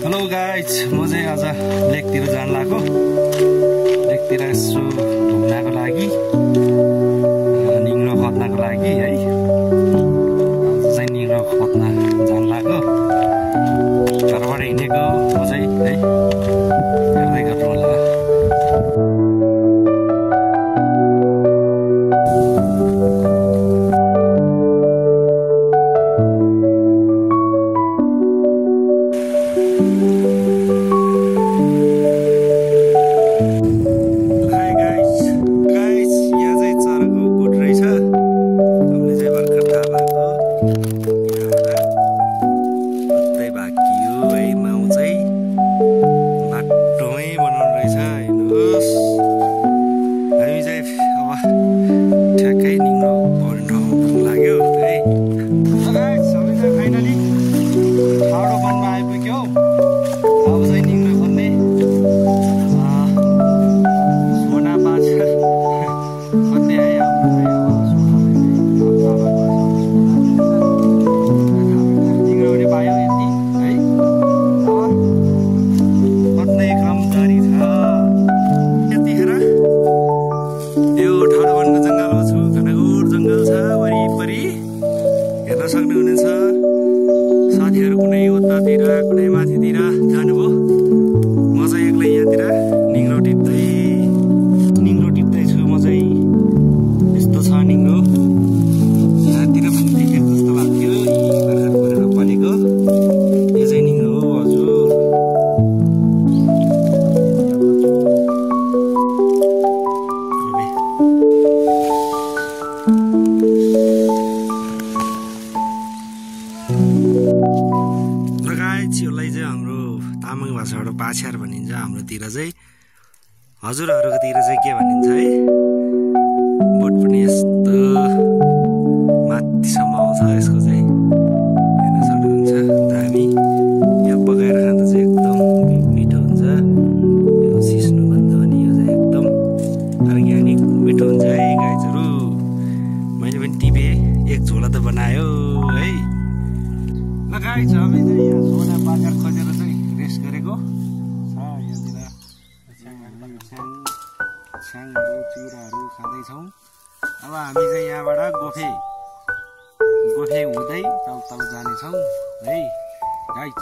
Hello guys, म चाहिँ आज लेकतिर जान लाग्यो। लेकतिर यसो घुम्नको लागि, निङ्ग्रो खोज्नको लागि है। आज चाहिँ निङ्ग्रो खोज्न जान लाग्यो। घरबाट हिँडेको म चाहिँ है, हेर्दै गर्नु होला। साथीहरु कुनै उतातिर कुनै माथितिर जानुभयो। म चाहिँ एक्लै यहाँतिर निङ्ग्रो टिप्दै छु। म चाहिँ यस्तो छ निङ्ग्रो, यहाँतिर पनि देखेको जस्तो लाग्थ्यो। भर्खर भरेर पलेको यो चाहिँ निङ्ग्रो हो हजुर। यसलाई चाहिँ हाम्रो तामाङ भाषाबाट पाछ्यार भनिन्छ। हाम्रोतिर चाहिँ, हजुरहरूकोतिर चाहिँ के भनिन्छ है? बोट पनि यस्तो माथिसम्म आउँछ। यसको चाहिँ हेर्न सक्नुहुन्छ, दामी। यो पकाएर खाँदा चाहिँ एकदम मिठो हुन्छ। यो सिस्नु भन्दा पनि यो चाहिँ एकदम अर्ग्यानिक मिठो हुन्छ है गाइजहरू। मैले पनि टिपेँ, एक झोला त बनायो है। ल गाइज, हामी चाहिँ यहाँ सोना बाजार खोजेर चाहिँ रेस्ट गरेको छ। यहाँतिर छ्याङहरू चिउराहरू खाँदैछौँ। अब हामी चाहिँ यहाँबाट गोफे हुँदै तल जानेछौँ है गाइज।